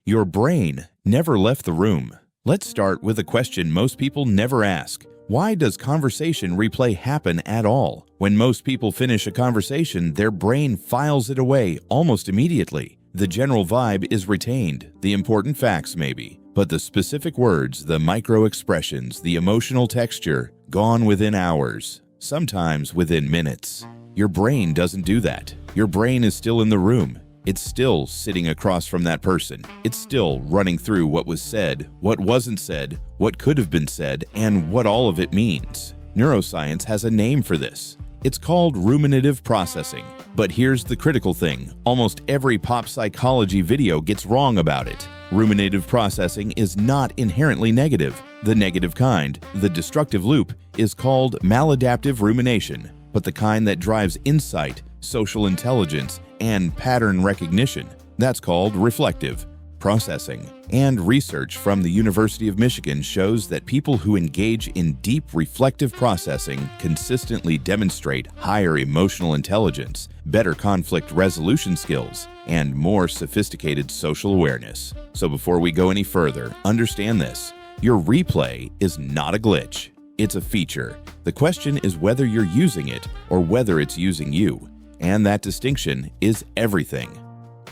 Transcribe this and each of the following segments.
Your brain never left the room. Let's start with a question most people never ask. Why does conversation replay happen at all? When most people finish a conversation, their brain files it away almost immediately. The general vibe is retained, the important facts maybe, but the specific words, the micro-expressions, the emotional texture, gone within hours, sometimes within minutes. Your brain doesn't do that. Your brain is still in the room. It's still sitting across from that person. It's still running through what was said, what wasn't said, what could have been said, and what all of it means. Neuroscience has a name for this. It's called ruminative processing. But here's the critical thing. Almost every pop psychology video gets wrong about it. Ruminative processing is not inherently negative. The negative kind, the destructive loop, is called maladaptive rumination. But the kind that drives insight, social intelligence, and pattern recognition, that's called reflective processing. And research from the University of Michigan shows that people who engage in deep reflective processing consistently demonstrate higher emotional intelligence, better conflict resolution skills, and more sophisticated social awareness. So before we go any further, understand this. Your replay is not a glitch. It's a feature. The question is whether you're using it or whether it's using you. And that distinction is everything.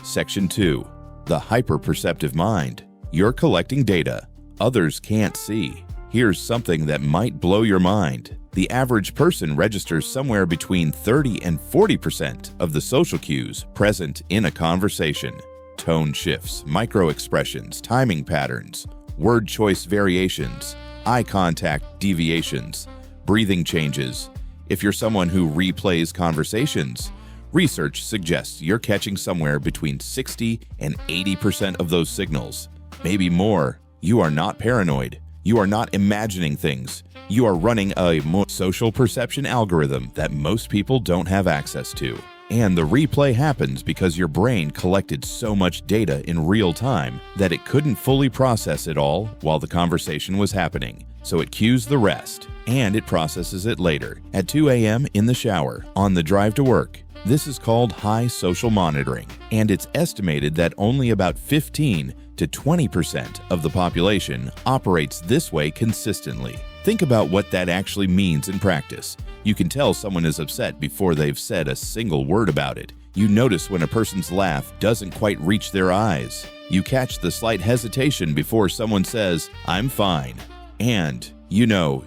Section 2. The hyperperceptive mind. You're collecting data others can't see. Here's something that might blow your mind. The average person registers somewhere between 30 and 40% of the social cues present in a conversation. Tone shifts, micro-expressions, timing patterns, word choice variations, eye contact deviations, breathing changes. If you're someone who replays conversations, research suggests you're catching somewhere between 60 and 80% of those signals. Maybe more. You are not paranoid. You are not imagining things. You are running a social perception algorithm that most people don't have access to. And the replay happens because your brain collected so much data in real time that it couldn't fully process it all while the conversation was happening. So it cues the rest, and it processes it later, at 2 a.m. in the shower, on the drive to work. This is called high social monitoring, and it's estimated that only about 15 to 20% of the population operates this way consistently. Think about what that actually means in practice. You can tell someone is upset before they've said a single word about it. You notice when a person's laugh doesn't quite reach their eyes. You catch the slight hesitation before someone says, "I'm fine." And you know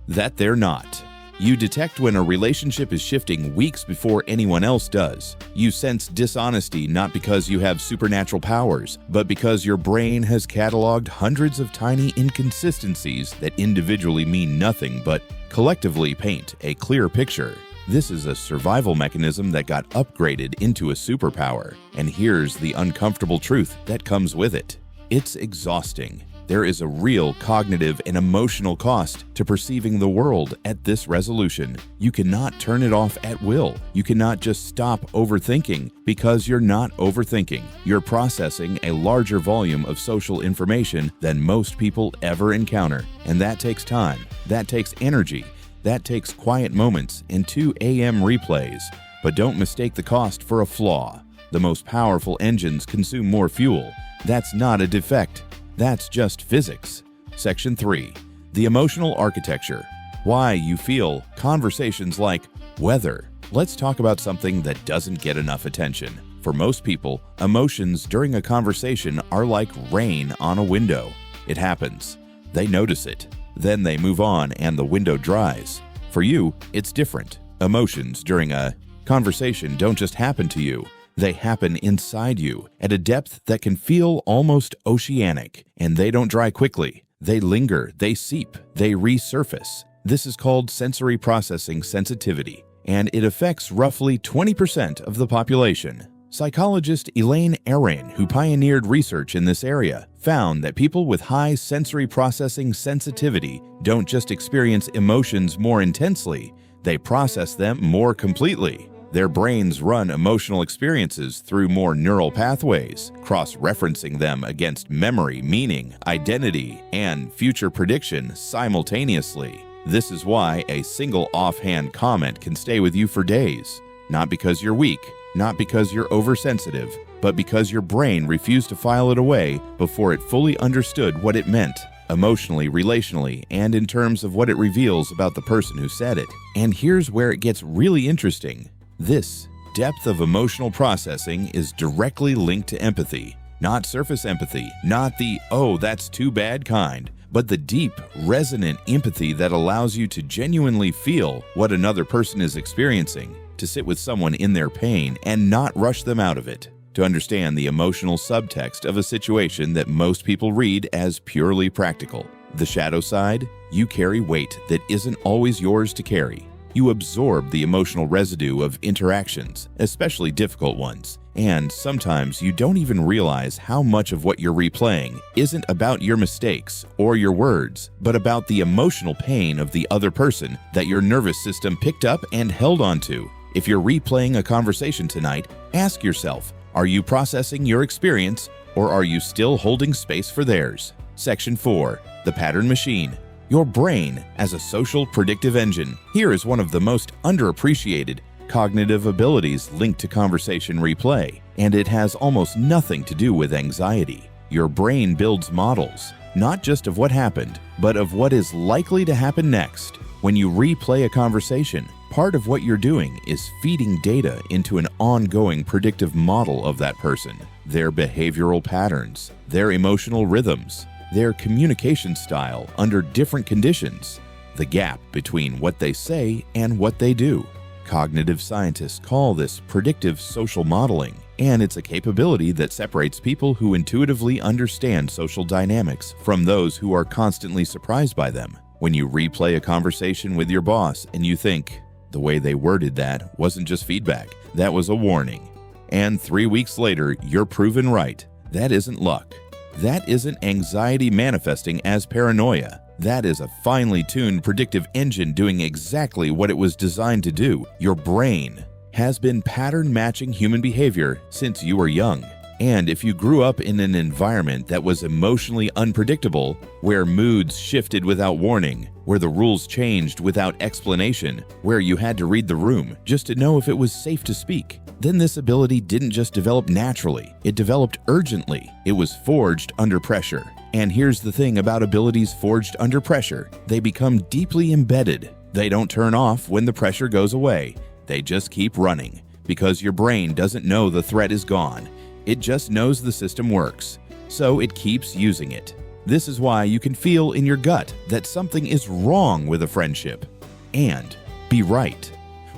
that they're not. You detect when a relationship is shifting weeks before anyone else does. You sense dishonesty not because you have supernatural powers, but because your brain has cataloged hundreds of tiny inconsistencies that individually mean nothing but collectively paint a clear picture. This is a survival mechanism that got upgraded into a superpower. And here's the uncomfortable truth that comes with it. It's exhausting. There is a real cognitive and emotional cost to perceiving the world at this resolution. You cannot turn it off at will. You cannot just stop overthinking because you're not overthinking. You're processing a larger volume of social information than most people ever encounter. And that takes time. That takes energy. That takes quiet moments and 2 a.m. replays. But don't mistake the cost for a flaw. The most powerful engines consume more fuel. That's not a defect. That's just physics. Section 3. The emotional architecture. Why you feel conversations like weather. Let's talk about something that doesn't get enough attention. For most people, emotions during a conversation are like rain on a window. It happens. They notice it. Then they move on and the window dries. For you, it's different. Emotions during a conversation don't just happen to you. They happen inside you at a depth that can feel almost oceanic, and they don't dry quickly. They linger, they seep, they resurface. This is called sensory processing sensitivity, and it affects roughly 20% of the population. Psychologist Elaine Aron, who pioneered research in this area, found that people with high sensory processing sensitivity don't just experience emotions more intensely, they process them more completely. Their brains run emotional experiences through more neural pathways, cross-referencing them against memory, meaning, identity, and future prediction simultaneously. This is why a single offhand comment can stay with you for days. Not because you're weak, not because you're oversensitive, but because your brain refused to file it away before it fully understood what it meant, emotionally, relationally, and in terms of what it reveals about the person who said it. And here's where it gets really interesting. This depth of emotional processing is directly linked to empathy. Not surface empathy, not the, oh, that's too bad kind, but the deep, resonant empathy that allows you to genuinely feel what another person is experiencing, to sit with someone in their pain and not rush them out of it, to understand the emotional subtext of a situation that most people read as purely practical. The shadow side, you carry weight that isn't always yours to carry. You absorb the emotional residue of interactions, especially difficult ones, and sometimes you don't even realize how much of what you're replaying isn't about your mistakes or your words, but about the emotional pain of the other person that your nervous system picked up and held onto. If you're replaying a conversation tonight, ask yourself, are you processing your experience or are you still holding space for theirs? Section 4. The Pattern Machine. Your brain as a social predictive engine. Here is one of the most underappreciated cognitive abilities linked to conversation replay, and it has almost nothing to do with anxiety. Your brain builds models, not just of what happened, but of what is likely to happen next. When you replay a conversation, part of what you're doing is feeding data into an ongoing predictive model of that person, their behavioral patterns, their emotional rhythms, their communication style under different conditions, the gap between what they say and what they do. Cognitive scientists call this predictive social modeling, and it's a capability that separates people who intuitively understand social dynamics from those who are constantly surprised by them. When you replay a conversation with your boss and you think, the way they worded that wasn't just feedback, that was a warning. And 3 weeks later, you're proven right. That isn't luck. That isn't anxiety manifesting as paranoia. That is a finely tuned predictive engine doing exactly what it was designed to do. Your brain has been pattern matching human behavior since you were young. And if you grew up in an environment that was emotionally unpredictable, where moods shifted without warning, where the rules changed without explanation, where you had to read the room just to know if it was safe to speak, then this ability didn't just develop naturally, it developed urgently. It was forged under pressure. And here's the thing about abilities forged under pressure. They become deeply embedded. They don't turn off when the pressure goes away. They just keep running, because your brain doesn't know the threat is gone. It just knows the system works, so it keeps using it. This is why you can feel in your gut that something is wrong with a friendship, and be right.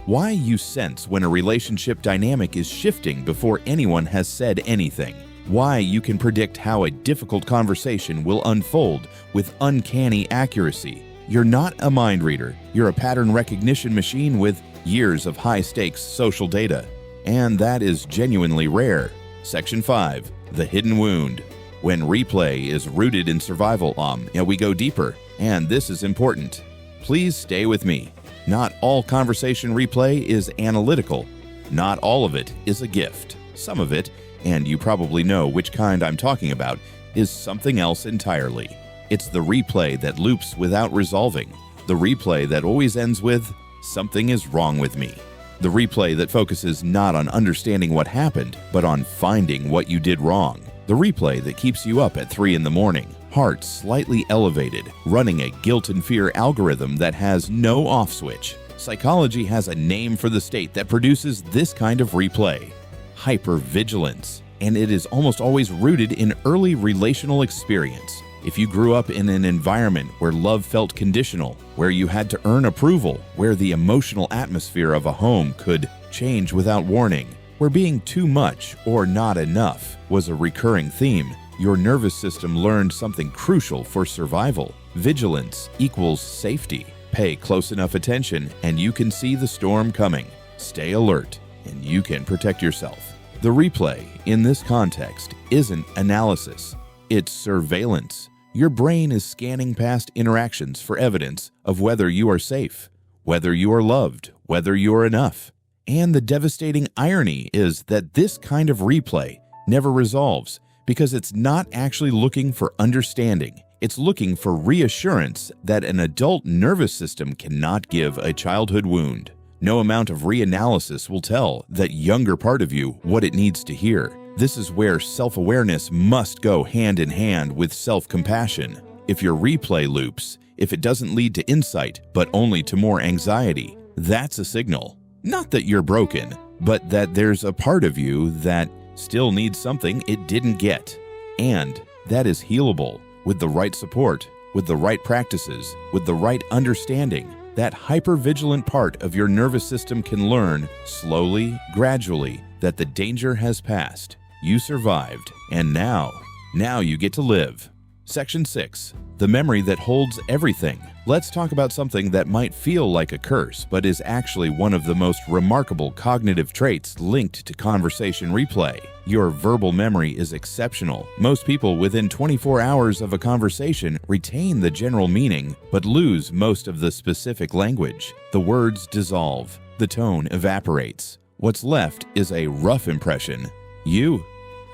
Why you sense when a relationship dynamic is shifting before anyone has said anything. Why you can predict how a difficult conversation will unfold with uncanny accuracy. You're not a mind reader, you're a pattern recognition machine with years of high-stakes social data. And that is genuinely rare. Section 5. The Hidden Wound. When replay is rooted in survival, we go deeper, and this is important. Please stay with me. Not all conversation replay is analytical. Not all of it is a gift. Some of it, and you probably know which kind I'm talking about, is something else entirely. It's the replay that loops without resolving. The replay that always ends with, something is wrong with me. The replay that focuses not on understanding what happened, but on finding what you did wrong. The replay that keeps you up at 3 in the morning, heart slightly elevated, running a guilt and fear algorithm that has no off switch. Psychology has a name for the state that produces this kind of replay: hypervigilance. And it is almost always rooted in early relational experience. If you grew up in an environment where love felt conditional, where you had to earn approval, where the emotional atmosphere of a home could change without warning, where being too much or not enough was a recurring theme, your nervous system learned something crucial for survival. Vigilance equals safety. Pay close enough attention and you can see the storm coming. Stay alert and you can protect yourself. The replay in this context isn't analysis, it's surveillance. Your brain is scanning past interactions for evidence of whether you are safe, whether you are loved, whether you are enough. And the devastating irony is that this kind of replay never resolves because it's not actually looking for understanding. It's looking for reassurance that an adult nervous system cannot give a childhood wound. No amount of reanalysis will tell that younger part of you what it needs to hear. This is where self-awareness must go hand in hand with self-compassion. If your replay loops, if it doesn't lead to insight, but only to more anxiety, that's a signal. Not that you're broken, but that there's a part of you that still needs something it didn't get. And that is healable with the right support, with the right practices, with the right understanding. That hypervigilant part of your nervous system can learn, slowly, gradually, that the danger has passed. You survived, and now you get to live. Section 6. The memory that holds everything. Let's talk about something that might feel like a curse, but is actually one of the most remarkable cognitive traits linked to conversation replay. Your verbal memory is exceptional. Most people within 24 hours of a conversation retain the general meaning, but lose most of the specific language. The words dissolve. The tone evaporates. What's left is a rough impression. You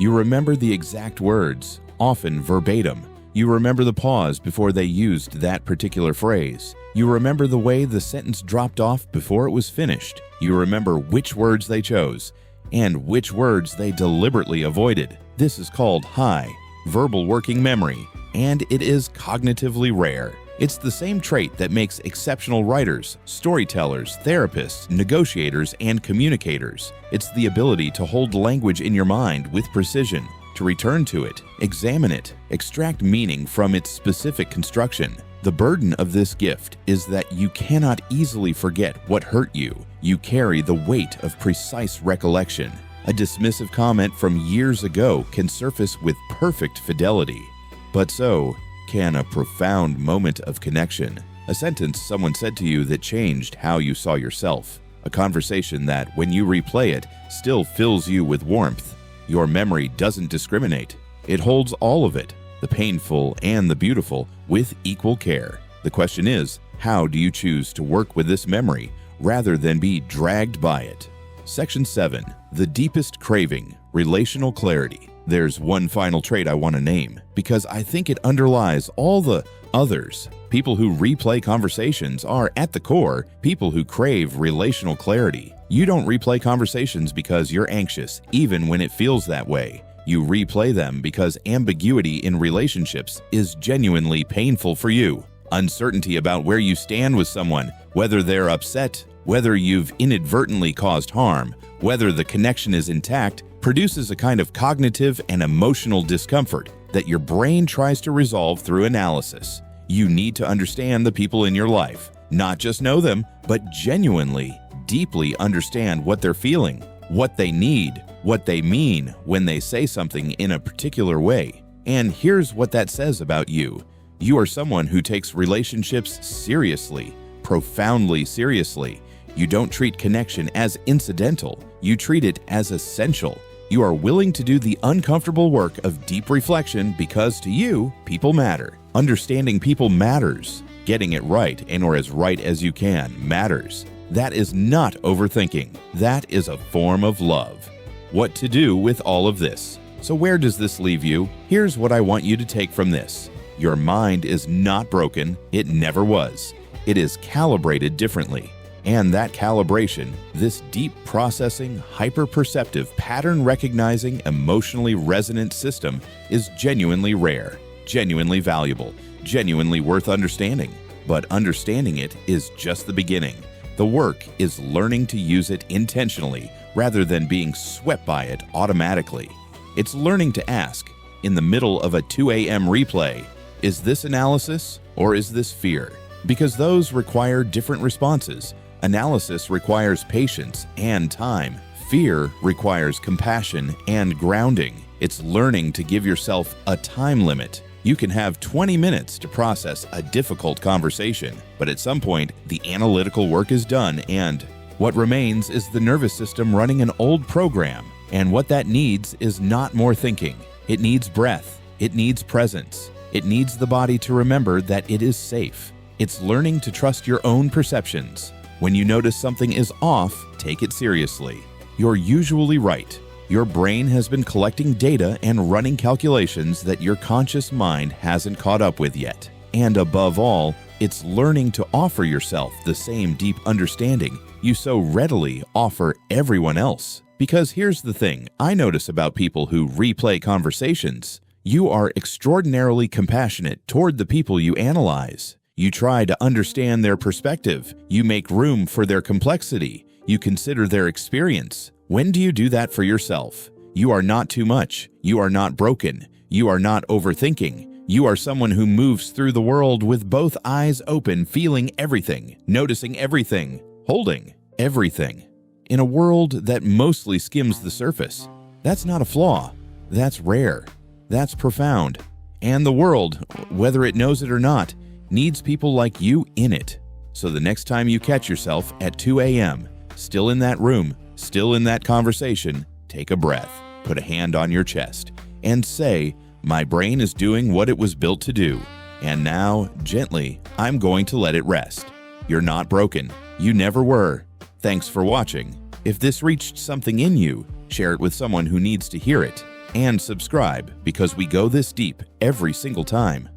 remember the exact words, often verbatim. You remember the pause before they used that particular phrase. You remember the way the sentence dropped off before it was finished. You remember which words they chose and which words they deliberately avoided. This is called high verbal working memory, and it is cognitively rare. It's the same trait that makes exceptional writers, storytellers, therapists, negotiators, and communicators. It's the ability to hold language in your mind with precision, to return to it, examine it, extract meaning from its specific construction. The burden of this gift is that you cannot easily forget what hurt you. You carry the weight of precise recollection. A dismissive comment from years ago can surface with perfect fidelity, but so can a profound moment of connection. A sentence someone said to you that changed how you saw yourself. A conversation that, when you replay it, still fills you with warmth. Your memory doesn't discriminate. It holds all of it, the painful and the beautiful, with equal care. The question is, how do you choose to work with this memory rather than be dragged by it? Section 7. The deepest craving, relational clarity. There's one final trait I want to name, because I think it underlies all the others. People who replay conversations are, at the core, people who crave relational clarity. You don't replay conversations because you're anxious, even when it feels that way. You replay them because ambiguity in relationships is genuinely painful for you. Uncertainty about where you stand with someone, whether they're upset, whether you've inadvertently caused harm, whether the connection is intact, produces a kind of cognitive and emotional discomfort that your brain tries to resolve through analysis. You need to understand the people in your life, not just know them, but genuinely, deeply understand what they're feeling, what they need, what they mean when they say something in a particular way. And here's what that says about you. You are someone who takes relationships seriously, profoundly seriously. You don't treat connection as incidental. You treat it as essential. You are willing to do the uncomfortable work of deep reflection because to you, people matter. Understanding people matters. Getting it right, and or as right as you can, matters. That is not overthinking. That is a form of love. What to do with all of this? So where does this leave you? Here's what I want you to take from this. Your mind is not broken. It never was. It is calibrated differently. And that calibration, this deep processing, hyper-perceptive, pattern-recognizing, emotionally resonant system is genuinely rare, genuinely valuable, genuinely worth understanding. But understanding it is just the beginning. The work is learning to use it intentionally rather than being swept by it automatically. It's learning to ask, in the middle of a 2 a.m. replay, is this analysis or is this fear? Because those require different responses. Analysis requires patience and time. Fear requires compassion and grounding. It's learning to give yourself a time limit. You can have 20 minutes to process a difficult conversation, but at some point, the analytical work is done and what remains is the nervous system running an old program. And what that needs is not more thinking. It needs breath. It needs presence. It needs the body to remember that it is safe. It's learning to trust your own perceptions. When you notice something is off, take it seriously. You're usually right. Your brain has been collecting data and running calculations that your conscious mind hasn't caught up with yet. And above all, it's learning to offer yourself the same deep understanding you so readily offer everyone else. Because here's the thing I notice about people who replay conversations. You are extraordinarily compassionate toward the people you analyze. You try to understand their perspective. You make room for their complexity. You consider their experience. When do you do that for yourself? You are not too much. You are not broken. You are not overthinking. You are someone who moves through the world with both eyes open, feeling everything, noticing everything, holding everything. In a world that mostly skims the surface, that's not a flaw. That's rare. That's profound. And the world, whether it knows it or not, needs people like you in it. So the next time you catch yourself at 2 a.m., still in that room, still in that conversation, take a breath, put a hand on your chest, and say, "My brain is doing what it was built to do. And now, gently, I'm going to let it rest." You're not broken. You never were. Thanks for watching. If this reached something in you, share it with someone who needs to hear it. And subscribe, because we go this deep every single time.